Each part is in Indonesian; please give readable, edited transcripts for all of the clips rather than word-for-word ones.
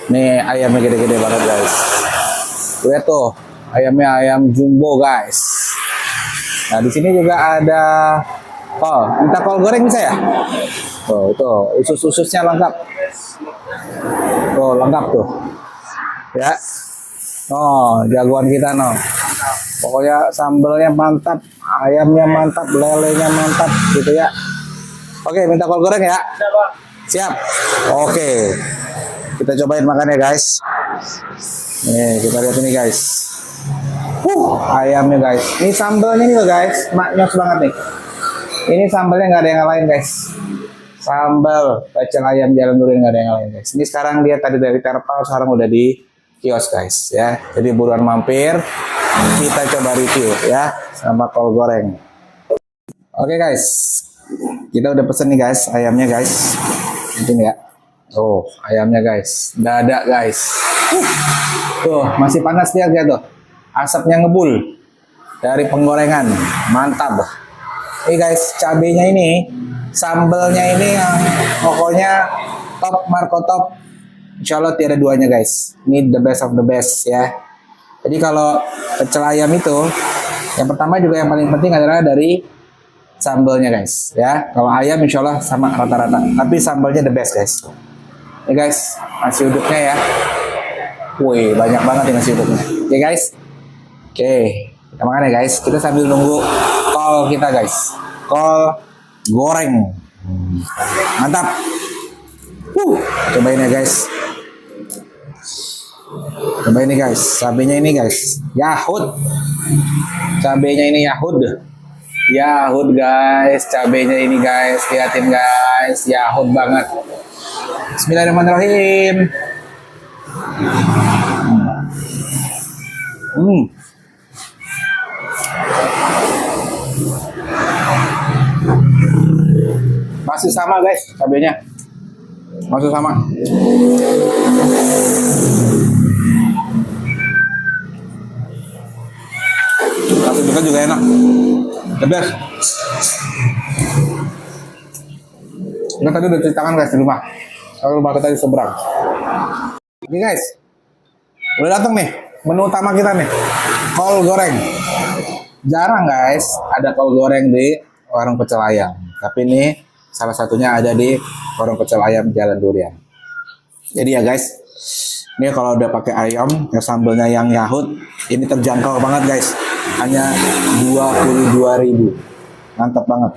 Nih ayamnya gede-gede banget guys. Lihat tuh, ayamnya ayam jumbo guys. Nah di sini juga ada kol. Minta kol goreng bisa ya? Tuh itu usus-ususnya lengkap. Tuh lengkap tuh. Ya. Oh jagoan kita no. Pokoknya sambelnya mantap, ayamnya mantap, lelenya mantap gitu ya. Oke minta kol goreng ya. Siap. Oke. Kita cobain makannya guys. Nih kita lihat ini guys. Ayamnya guys. Ini sambelnya nih loh guys. Maknyos banget nih. Ini sambelnya nggak ada yang lain guys. Sambal pecel ayam Jalan Durian nggak ada yang lain guys. Ini sekarang dia tadi dari terpal, sekarang udah di kios guys ya. Jadi buruan mampir. Kita coba review ya sama kol goreng. Oke guys. Kita udah pesen nih guys ayamnya guys. Mungkin ya. Oh, ayamnya guys, dada guys. Tuh, masih panas dia tuh. Asapnya ngebul dari penggorengan. Mantap. Ini guys, cabenya ini, sambelnya ini yang pokoknya top Marco top. Insya Allah tiada duanya guys. Ini the best of the best ya. Jadi kalau pecel ayam itu, yang pertama juga yang paling penting adalah dari sambelnya guys ya. Kalau ayam insya Allah sama rata-rata, tapi sambelnya the best guys. Nih guys, nasi uduknya ya. Wih, banyak banget nih nasi uduknya. Oke guys. Oke, kita makan ya guys. Kita sambil nunggu kol kita guys. Kol goreng. Mantap. Cobain ya guys. Cobain ini guys. Cabenya ini guys. Yahud. Cabenya ini Yahud. Yahud guys. Cabenya ini guys. Lihatin guys. Yahud banget. Bismillahirrahmanirrahim. Masih sama guys cabenya. Masih sama. Nasi uduknya juga enak. The best. Kita tadi udah ceritakan guys di rumah. Kalau rumah kita di seberang. Ini guys, udah datang nih menu utama kita nih, kol goreng. Jarang guys ada kol goreng di warung pecel ayam, tapi ini salah satunya ada di warung pecel ayam Jalan Durian. Jadi ya guys, ini kalau udah pakai ayam, yang sambelnya yang Yahud, ini terjangkau banget guys, hanya 22.000. Mantap banget,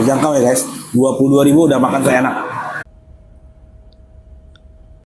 terjangkau ya guys, 22.000 udah makan seenak.